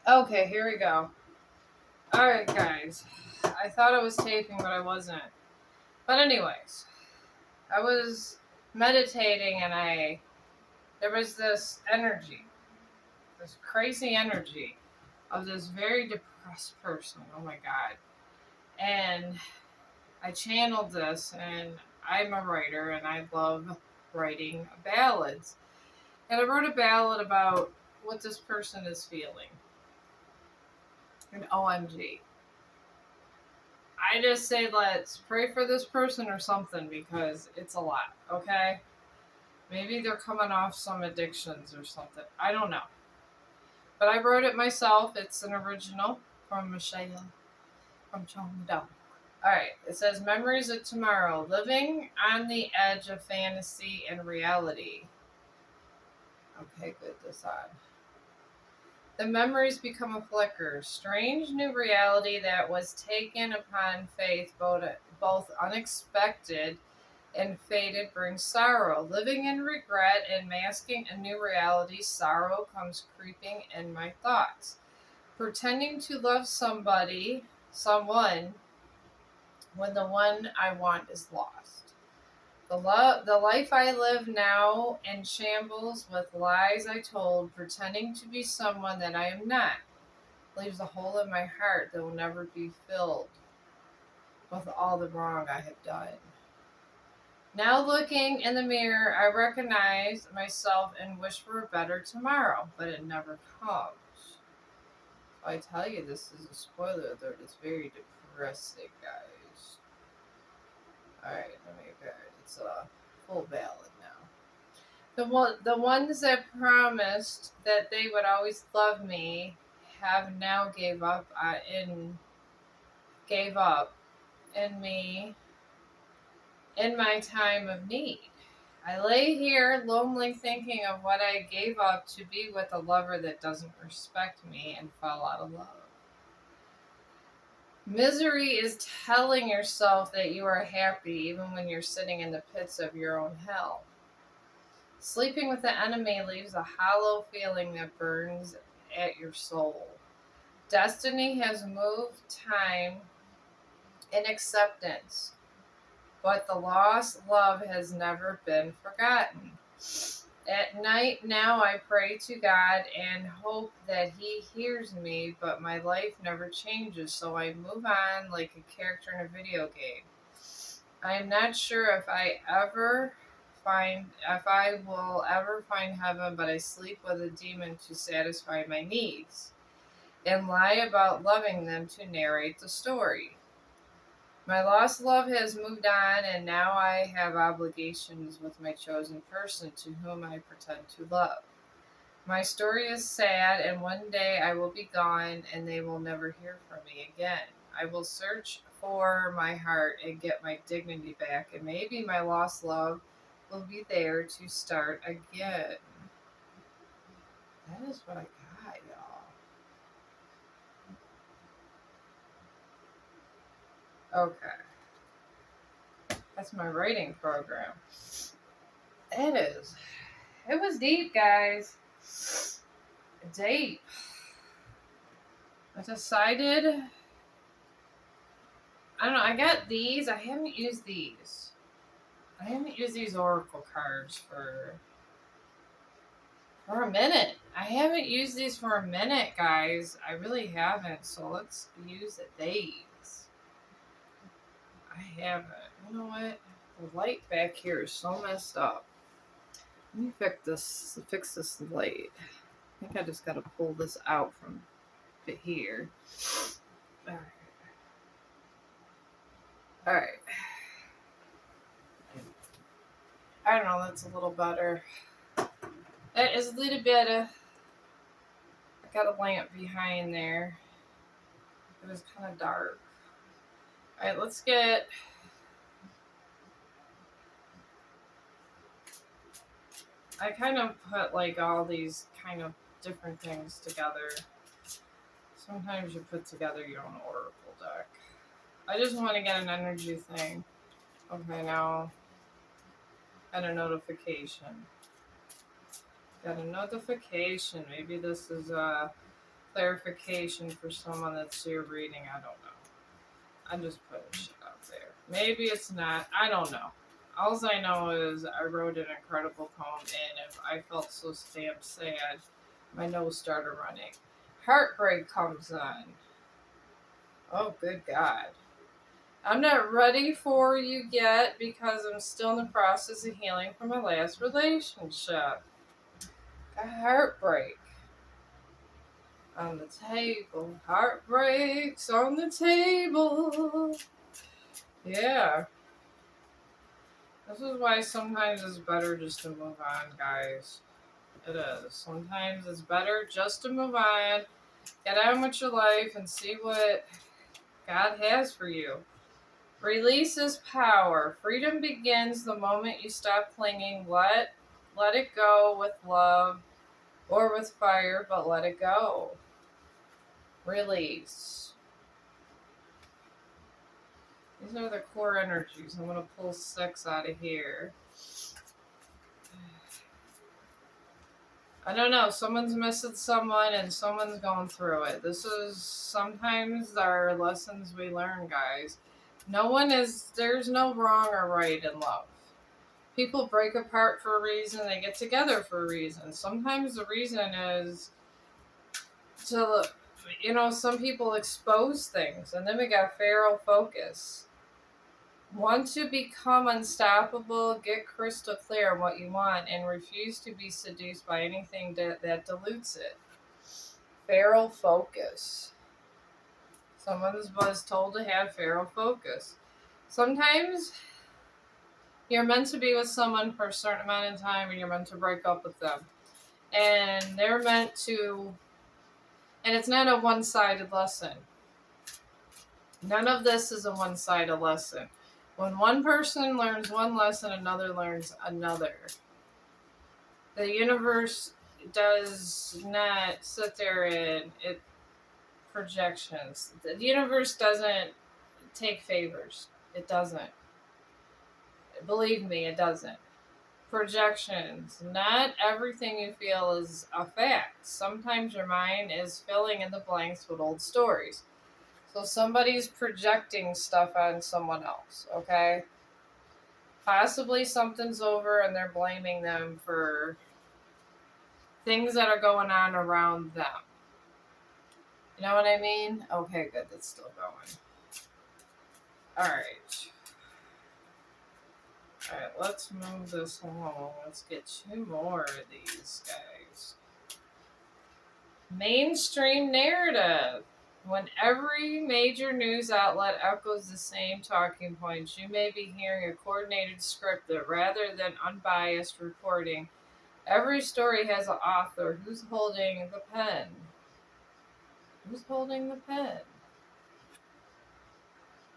Okay, here we go. Alright, guys. I thought I was taping, but I wasn't. But, anyways, I was meditating and there was this energy, this crazy energy of this very depressed person. Oh my god. And I channeled this, and I'm a writer and I love writing ballads. And I wrote a ballad about what this person is feeling. And OMG. I just say let's pray for this person or something because it's a lot, okay? Maybe they're coming off some addictions or something. I don't know. But I wrote it myself. It's an original from Michelle from Chongdo. Alright, it says Memories of Tomorrow, living on the edge of fantasy and reality. Okay, good, this on. The memories become a flicker, strange new reality that was taken upon faith, both unexpected and faded brings sorrow. Living in regret and masking a new reality, sorrow comes creeping in my thoughts. Pretending to love someone, when the one I want is lost. The life I live now in shambles with lies I told, pretending to be someone that I am not, leaves a hole in my heart that will never be filled with all the wrong I have done. Now looking in the mirror, I recognize myself and wish for a better tomorrow, but it never comes. So I tell you, this is a spoiler alert. It's very depressing, guys. Alright, let me get it. It's a full ballad now. The ones that promised that they would always love me have now gave up in me in my time of need. I lay here lonely thinking of what I gave up to be with a lover that doesn't respect me and fell out of love. Misery is telling yourself that you are happy even when you're sitting in the pits of your own hell. Sleeping with the enemy leaves a hollow feeling that burns at your soul. Destiny has moved time in acceptance, but the lost love has never been forgotten. At night now I pray to God and hope that He hears me, but my life never changes, so I move on like a character in a video game. I am not sure if I will ever find heaven, but I sleep with a demon to satisfy my needs and lie about loving them to narrate the story. My lost love has moved on, and now I have obligations with my chosen person to whom I pretend to love. My story is sad, and one day I will be gone, and they will never hear from me again. I will search for my heart and get my dignity back, and maybe my lost love will be there to start again. That is what I got, y'all. Okay. That's my writing program. It is. It was deep, guys. Deep. I decided. I don't know. I got these. I haven't used these. I haven't used these oracle cards for a minute. I haven't used these for a minute, guys. I really haven't. So let's use these. I haven't. You know what? The light back here is so messed up. Let me fix this light. I think I just gotta pull this out from here. Alright. Alright. I don't know, that's a little better. That is a little better. I got a lamp behind there. It was kind of dark. Alright, let's get. I kind of put like all these kind of different things together. Sometimes you put together your own oracle deck. I just want to get an energy thing. Okay, now got a notification. Got a notification. Maybe this is clarification for someone that's your reading. I don't know. I'm just putting shit out there. Maybe it's not. I don't know. All I know is I wrote an incredible poem, and if I felt so damn sad, my nose started running. Heartbreak comes on. Oh, good God. I'm not ready for you yet because I'm still in the process of healing from my last relationship. A heartbreak on the table. Heartbreaks on the table. Yeah. This is why sometimes it's better just to move on, guys. It is. Sometimes it's better just to move on, get on with your life, and see what God has for you. Release is power. Freedom begins the moment you stop clinging. Let it go with love or with fire, but let it go. Release. These are the core energies. I'm going to pull 6 out of here. I don't know. Someone's missing someone and someone's going through it. This is sometimes our lessons we learn, guys. There's no wrong or right in love. People break apart for a reason, they get together for a reason. Sometimes the reason is to, some people expose things, and then we got Pharaoh focus. Want to become unstoppable, get crystal clear on what you want, and refuse to be seduced by anything that dilutes it. Pharaoh focus. Someone was told to have Pharaoh focus. Sometimes you're meant to be with someone for a certain amount of time and you're meant to break up with them. And they're meant to, and it's not a one-sided lesson. None of this is a one-sided lesson. When one person learns one lesson, another learns another. The universe does not sit there and it projections. The universe doesn't take favors. It doesn't. Believe me, it doesn't. Projections. Not everything you feel is a fact. Sometimes your mind is filling in the blanks with old stories. So somebody's projecting stuff on someone else, okay? Possibly something's over and they're blaming them for things that are going on around them. You know what I mean? Okay, good. That's still going. Alright. Alright, let's move this along. Let's get 2 more of these guys. Mainstream narrative. When every major news outlet echoes the same talking points, you may be hearing a coordinated script that rather than unbiased reporting. Every story has an author. Who's holding the pen? Who's holding the pen?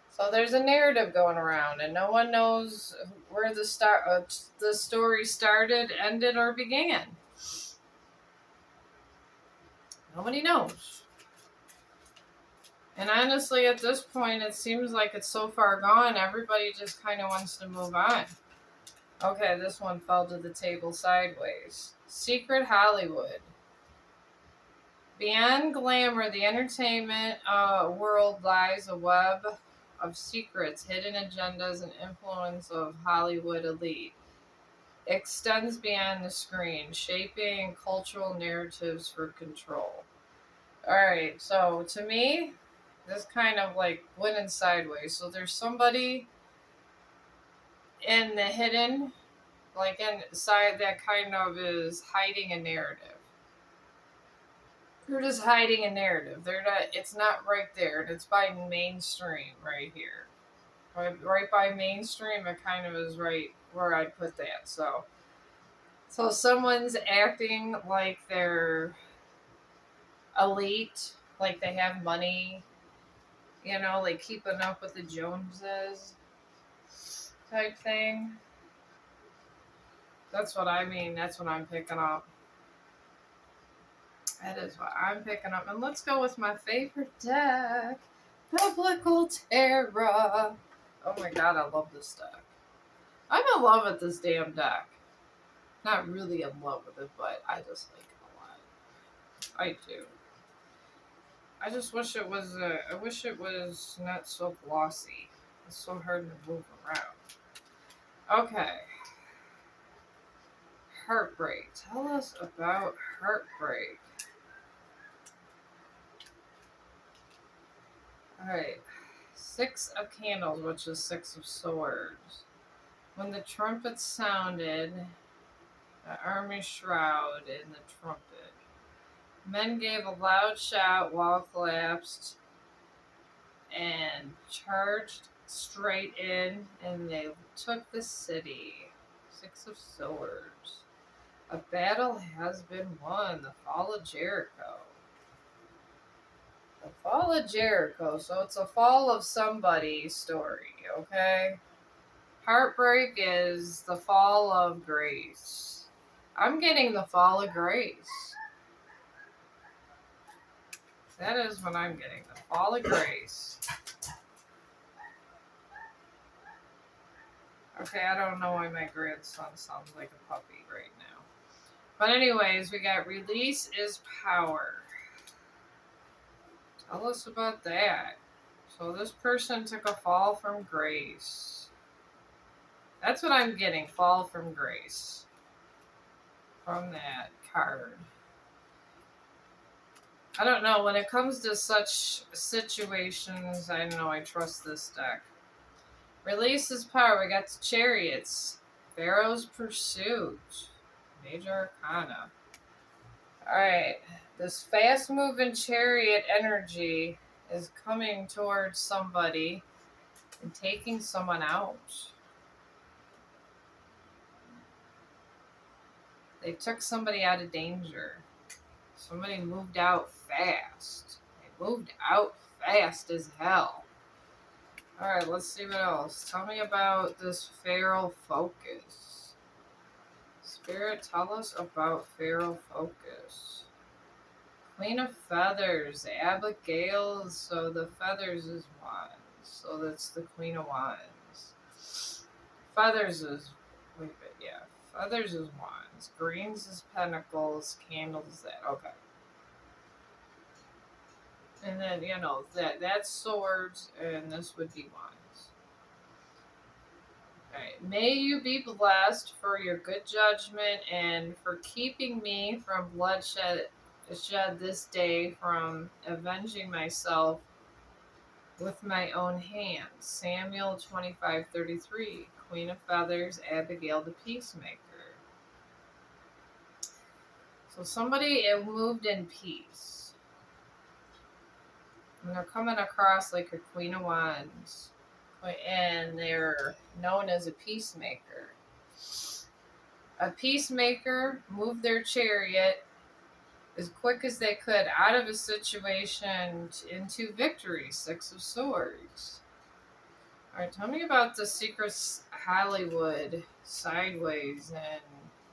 So there's a narrative going around, and no one knows where the story started, ended, or began. Nobody knows. And honestly, at this point, it seems like it's so far gone, everybody just kind of wants to move on. Okay, this one fell to the table sideways. Secret Hollywood. Beyond glamour, the entertainment world lies a web of secrets, hidden agendas, and influence of Hollywood elite. Extends beyond the screen, shaping cultural narratives for control. Alright, so to me, this kind of like went in sideways. So there's somebody in the hidden, like inside that kind of is hiding a narrative. They're just hiding a narrative. They're not. It's not right there. And it's by mainstream right here. Right by mainstream. It kind of is right where I put that. So someone's acting like they're elite, like they have money. Like keeping up with the Joneses type thing. That's what I mean. That's what I'm picking up. That is what I'm picking up. And let's go with my favorite deck, Biblical Tarot. Oh my god, I love this deck. I'm in love with this damn deck. Not really in love with it, but I just like it a lot. I do. I just wish it was. I wish it was not so glossy. It's so hard to move around. Okay. Heartbreak. Tell us about heartbreak. Alright. Six of Candles, which is Six of Swords. When the trumpet sounded, the army shroud in the trumpet. Men gave a loud shout, wall collapsed, and charged straight in, and they took the city. Six of Swords. A battle has been won. The fall of Jericho. The fall of Jericho. So it's a fall of somebody story, okay? Heartbreak is the fall of grace. I'm getting the fall of grace. That is what I'm getting. The fall of grace. Okay, I don't know why my grandson sounds like a puppy right now. But anyways, we got release is power. Tell us about that. So this person took a fall from grace. That's what I'm getting, fall from grace. From that card. I don't know, when it comes to such situations, I don't know, I trust this deck. Release is power. We got the Chariots. Pharaoh's Pursuit. Major Arcana. Alright. This fast moving chariot energy is coming towards somebody and taking someone out. They took somebody out of danger. Somebody moved out fast. They moved out fast as hell. Alright, let's see what else. Tell me about this Pharaoh focus. Spirit, tell us about Pharaoh focus. Queen of Feathers. Abigail. So the Feathers is Wands. So that's the Queen of Wands. Feathers is... Wait a bit, yeah. Feathers is Wands. Greens is Pentacles. Candles is that. Okay. And then, you know, that's Swords, and this would be Wands. Alright. May you be blessed for your good judgment and for keeping me from bloodshed this day, from avenging myself with my own hands. Samuel 25:33. Queen of Feathers, Abigail the Peacemaker. So somebody moved in peace. And they're coming across like a Queen of Wands. And they're known as a peacemaker. A peacemaker moved their chariot as quick as they could out of a situation into victory. Six of Swords. Alright, tell me about the secret Hollywood sideways and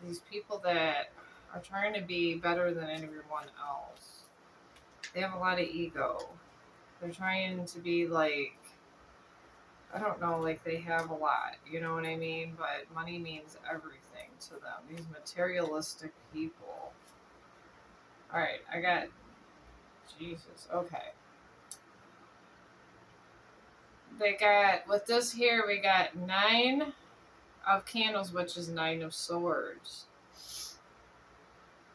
these people that are trying to be better than everyone else. They have a lot of ego. They're trying to be like, I don't know, like they have a lot, you know what I mean? But money means everything to them. These materialistic people. Alright, I got, Jesus, okay. They got, with this here, we got 9 of Candles, which is 9 of Swords.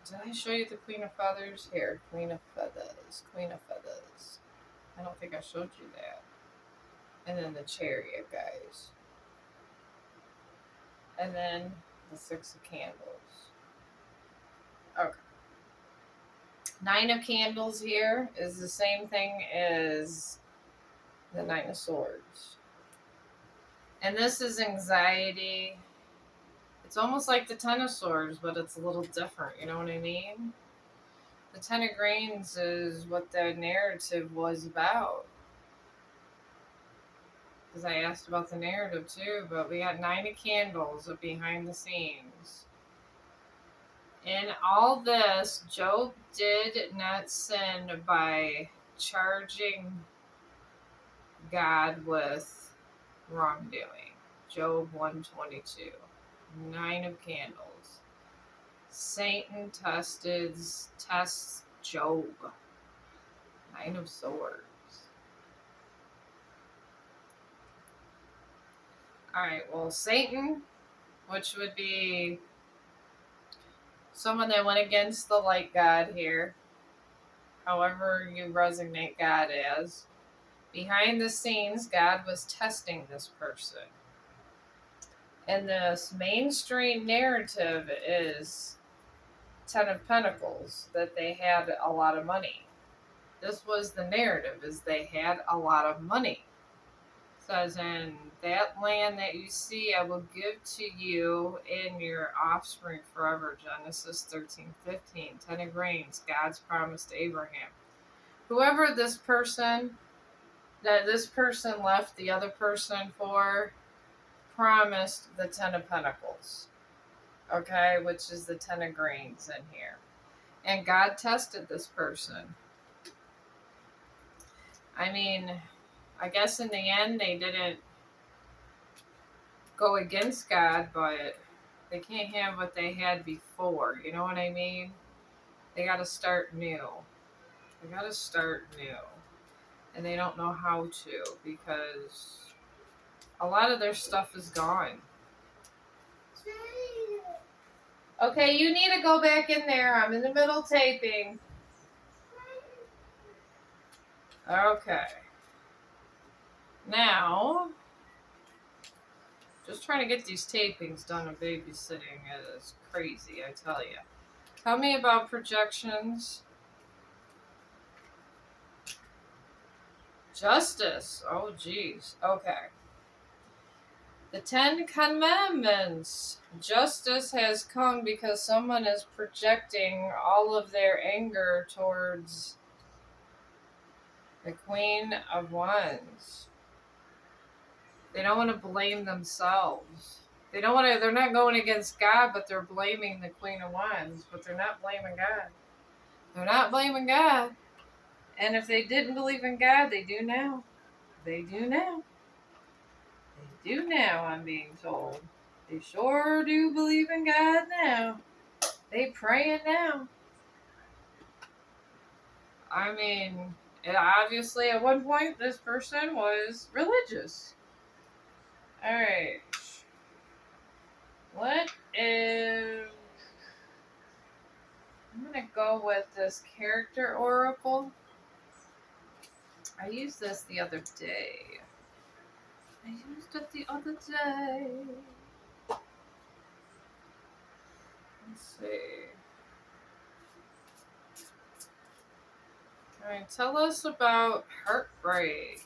Did I show you the Queen of Feathers? Here, Queen of Feathers, Queen of Feathers. I don't think I showed you that. And then the Chariot, guys. And then the 6 of Candles. Okay. 9 of Candles here is the same thing as the 9 of Swords. And this is anxiety. It's almost like the 10 of Swords, but it's a little different, you know what I mean? The 10 of Greens is what the narrative was about. Because I asked about the narrative too, but we got 9 of Candles of behind the scenes. In all this, Job did not sin by charging God with wrongdoing. Job 122. 9 of Candles. Satan tests Job. Nine of Swords. Alright, well, Satan, which would be someone that went against the light god here, however you resonate God as. Behind the scenes, God was testing this person. And this mainstream narrative is Ten of Pentacles, that they had a lot of money. This was the narrative, is they had a lot of money. It says, and that land that you see I will give to you and your offspring forever. Genesis 13:15. 10 of Reigns, God's promise to Abraham. Whoever this person left the other person for, promised the Ten of Pentacles. Okay, which is the 10 of Reigns in here. And God tested this person. I mean, I guess in the end they didn't go against God, but they can't have what they had before. You know what I mean? They got to start new. They got to start new. And they don't know how to, because a lot of their stuff is gone. Okay, you need to go back in there. I'm in the middle taping. Okay. Now, just trying to get these tapings done and babysitting is crazy, I tell you. Tell me about projections. Justice. Oh, geez. Okay. The 10 Commandments. Justice has come because someone is projecting all of their anger towards the Queen of Wands. They don't want to blame themselves. They're not going against God, but they're blaming the Queen of Wands, but they're not blaming God. They're not blaming God. And if they didn't believe in God, they do now. They do now. They do now, I'm being told. They sure do believe in God now. They praying now. I mean, obviously at one point this person was religious. Alright. What if... I'm going to go with this character oracle. I used this the other day. Let's see. Alright, tell us about heartbreak.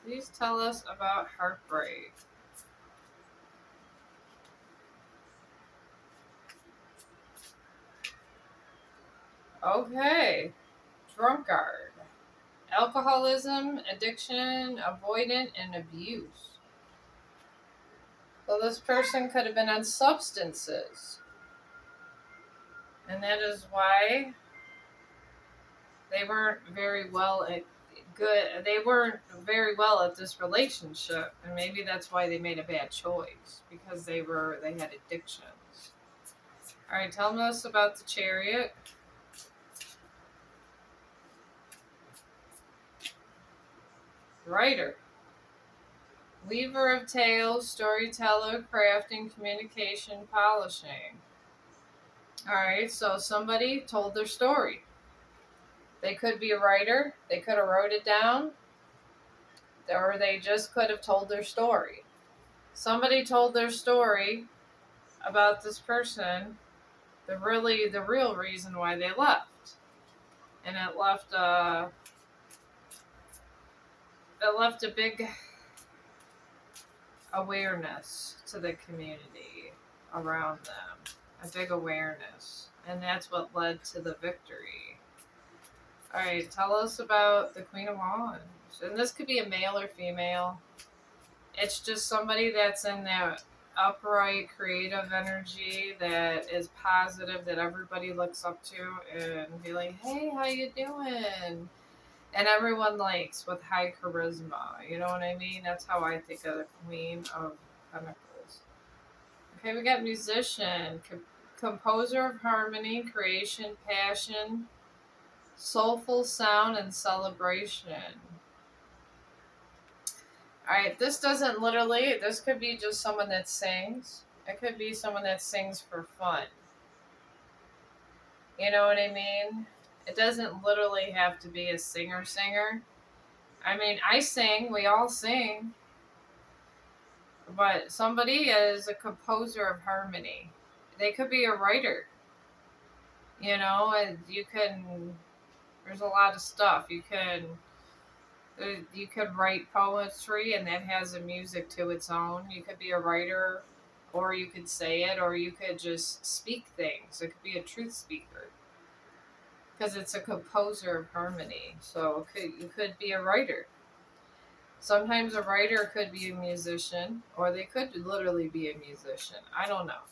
Please tell us about heartbreak. Okay. Drunkard. Alcoholism, addiction, avoidant, and abuse. So this person could have been on substances. And that is why they weren't very well at this relationship, and maybe that's why they made a bad choice, because they had addictions. All right, tell us about the Chariot. Writer. Weaver of tales, storyteller, crafting, communication, polishing. All right, so somebody told their story. They could be a writer. They could have wrote it down. Or they just could have told their story. Somebody told their story about this person, the real reason why they left. And it left a big awareness to the community around them. A big awareness. And that's what led to the victory. Alright, tell us about the Queen of Wands. And this could be a male or female. It's just somebody that's in that upright, creative energy that is positive, that everybody looks up to and be like, hey, how you doing? And everyone likes, with high charisma. You know what I mean? That's how I think of the Queen of Pentacles. Okay, we got musician, composer of harmony, creation, passion, soulful sound and celebration. Alright, this doesn't literally, this could be just someone that sings. It could be someone that sings for fun. You know what I mean? It doesn't literally have to be a singer. I mean, I sing, we all sing. But somebody is a composer of harmony. They could be a writer. You know, and you can, there's a lot of stuff. You could write poetry and that has a music to its own. You could be a writer, or you could say it, or you could just speak things. It could be a truth speaker because it's a composer of harmony. So you could be a writer. Sometimes a writer could be a musician, or they could literally be a musician. I don't know.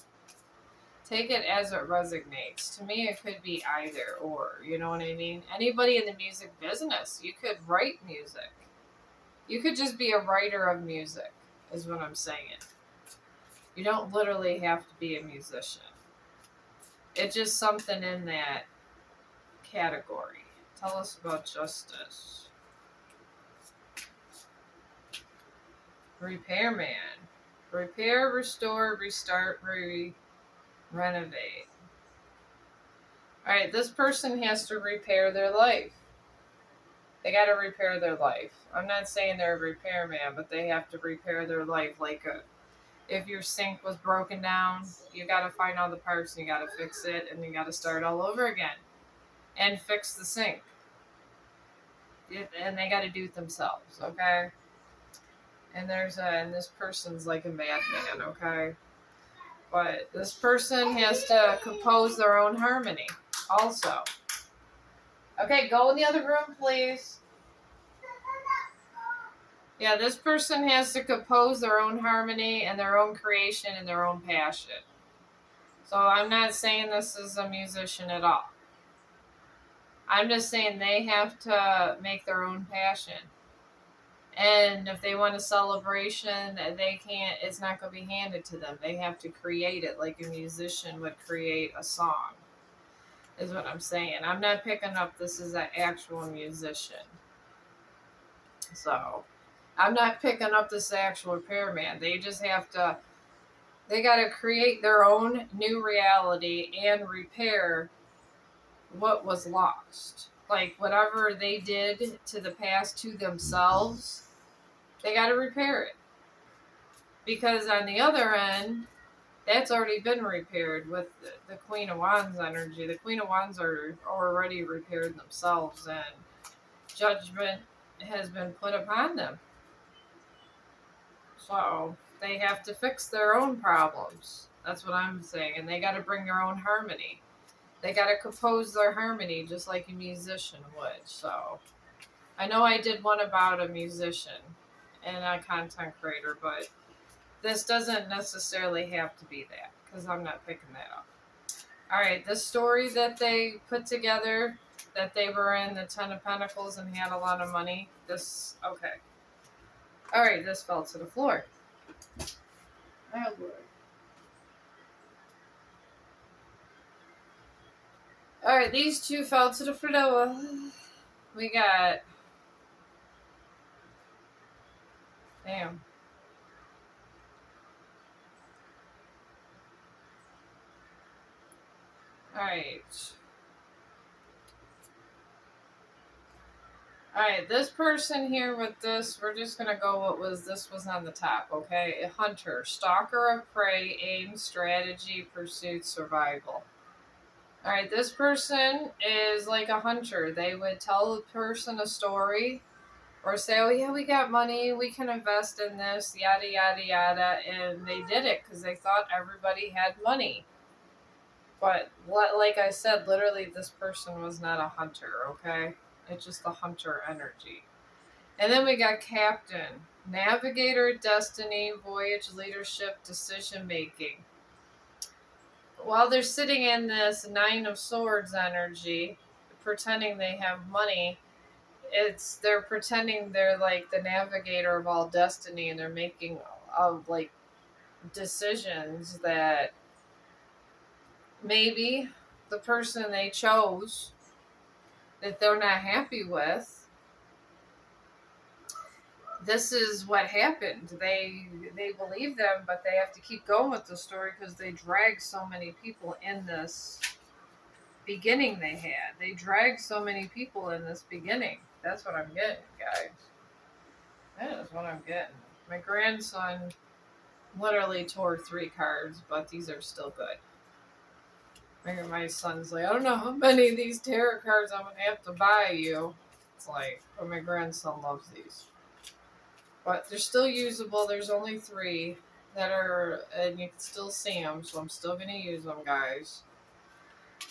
Take it as it resonates. To me, it could be either or. You know what I mean? Anybody in the music business, you could write music. You could just be a writer of music, is what I'm saying. You don't literally have to be a musician. It's just something in that category. Tell us about justice. Repairman. Repair, restore, restart, renovate. Alright, this person has to repair their life. They got to repair their life. I'm not saying they're a repairman, but they have to repair their life. Like if your sink was broken down, you got to find all the parts and you got to fix it, and you got to start all over again and fix the sink. And they got to do it themselves, okay? And and this person's like a madman, okay? But this person has to compose their own harmony also. Okay, go in the other room, please. Yeah, this person has to compose their own harmony and their own creation and their own passion. So I'm not saying this is a musician at all. I'm just saying they have to make their own passion. And if they want a celebration, they can't, it's not going to be handed to them. They have to create it like a musician would create a song, is what I'm saying. I'm not picking up this is an actual musician. So I'm not picking up this actual repairman. They just have to, they got to create their own new reality and repair what was lost. Like whatever they did to the past to themselves, they got to repair it. Because on the other end, that's already been repaired with the Queen of Wands energy. The Queen of Wands are already repaired themselves, and judgment has been put upon them. So they have to fix their own problems. That's what I'm saying. And they got to bring their own harmony. They got to compose their harmony just like a musician would. So I know I did one about a musician and a content creator, but this doesn't necessarily have to be that because I'm not picking that up. All right, the story that they put together, that they were in the Ten of Pentacles and had a lot of money. This, okay. All right, this fell to the floor. Oh, Lord. All right, these two fell to the floor. We got... Damn. Alright. Alright, this person here with this, we're just gonna go this was on the top, okay? A hunter, stalker of prey, aim, strategy, pursuit, survival. Alright, this person is like a hunter. They would tell the person a story or say, oh yeah, we got money, we can invest in this, yada, yada, yada. And they did it because they thought everybody had money. But like I said, literally this person was not a hunter, okay? It's just the hunter energy. And then we got captain, navigator, destiny, voyage, leadership, decision making. While they're sitting in this Nine of Swords energy, pretending they have money, they're pretending they're like the navigator of all destiny, and they're making like decisions that maybe the person they chose that they're not happy with, this is what happened. They believe them, but they have to keep going with the story because they drag so many people in this beginning they had. They dragged so many people in this beginning. That's what I'm getting, guys. That is what I'm getting. My grandson literally tore 3 cards, but these are still good. My son's like, I don't know how many of these tarot cards I'm gonna have to buy you. It's like, but my grandson loves these. But they're still usable. There's only 3 that are, and you can still see them, so I'm still gonna use them, guys.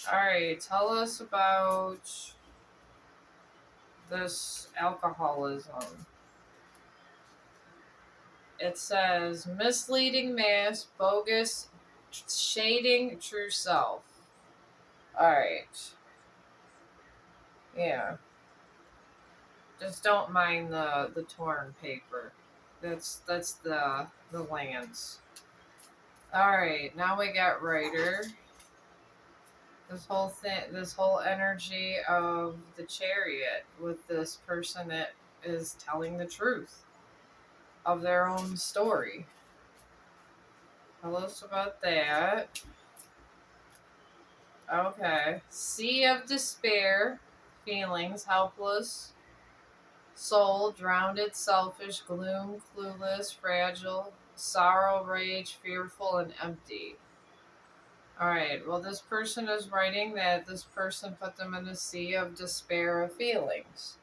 Alright, tell us about this alcoholism. It says misleading mask, bogus, shading true self. Alright. Yeah. Just don't mind the torn paper. That's the lands. Alright, now we got writer. This whole energy of the chariot with this person that is telling the truth of their own story. Tell us about that. Okay. Sea of despair, feelings, helpless, soul, drowned, selfish, gloom, clueless, fragile, sorrow, rage, fearful, and empty. Alright, well, this person is writing that this person put them in a sea of despair of feelings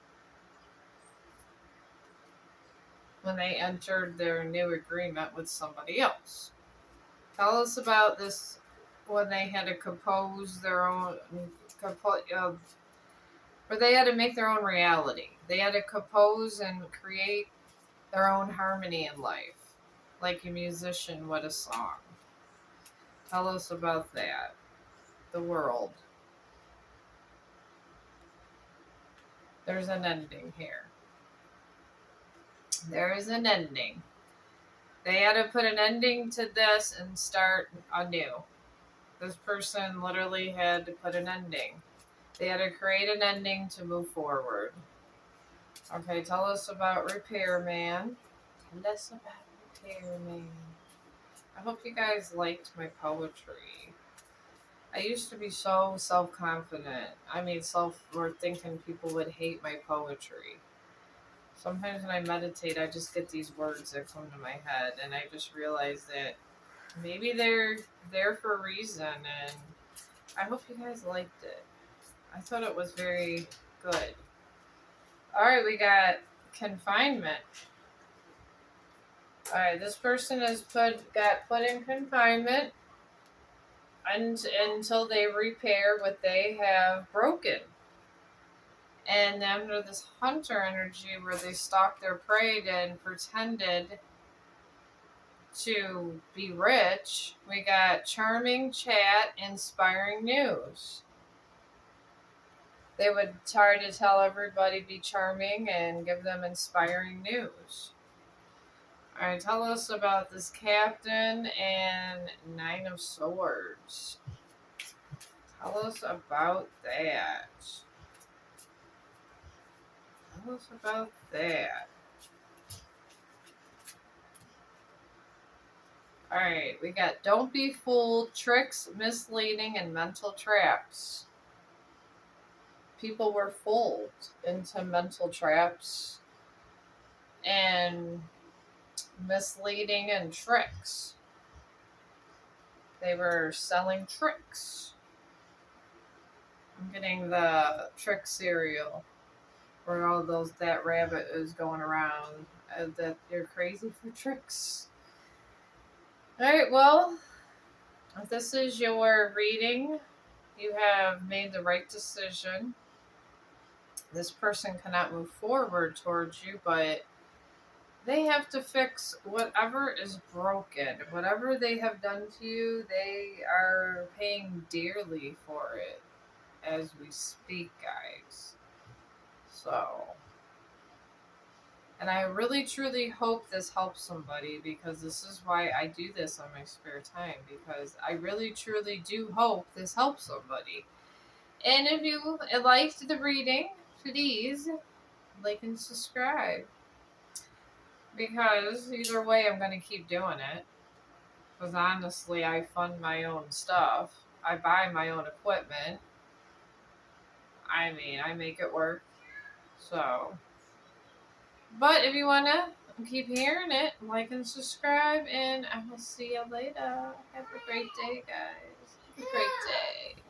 when they entered their new agreement with somebody else. Tell us about this when they had to compose their own, where they had to make their own reality. They had to compose and create their own harmony in life, like a musician would a song. Tell us about that. The world. There's an ending here. There is an ending. They had to put an ending to this and start anew. This person literally had to put an ending. They had to create an ending to move forward. Okay, tell us about Repairman. Tell us about Repairman. I hope you guys liked my poetry. I used to be so self-confident. Or thinking people would hate my poetry. Sometimes when I meditate, I just get these words that come to my head, and I just realize that maybe they're there for a reason, and I hope you guys liked it. I thought it was very good. Alright, we got confinement. Alright, this person got put in confinement until they repair what they have broken. And under this hunter energy where they stalked their prey and pretended to be rich, we got charming chat, inspiring news. They would try to tell everybody be charming and give them inspiring news. Alright, tell us about this captain and 9 of Swords. Tell us about that. Tell us about that. Alright, we got don't be fooled, tricks, misleading, and mental traps. People were fooled into mental traps and misleading and tricks. They were selling tricks. I'm getting the trick cereal where that rabbit is going around that you're crazy for tricks. Alright, well, if this is your reading, you have made the right decision. This person cannot move forward towards you, but they have to fix whatever is broken. Whatever they have done to you, they are paying dearly for it as we speak, guys. So, and I really truly hope this helps somebody, because this is why I do this on my spare time, because I really truly do hope this helps somebody. And if you liked the reading, please like and subscribe. Because either way, I'm going to keep doing it. Because honestly, I fund my own stuff. I buy my own equipment. I mean, I make it work. So, but if you want to keep hearing it, like and subscribe. And I will see you later. Have a great day, guys. Have a great day.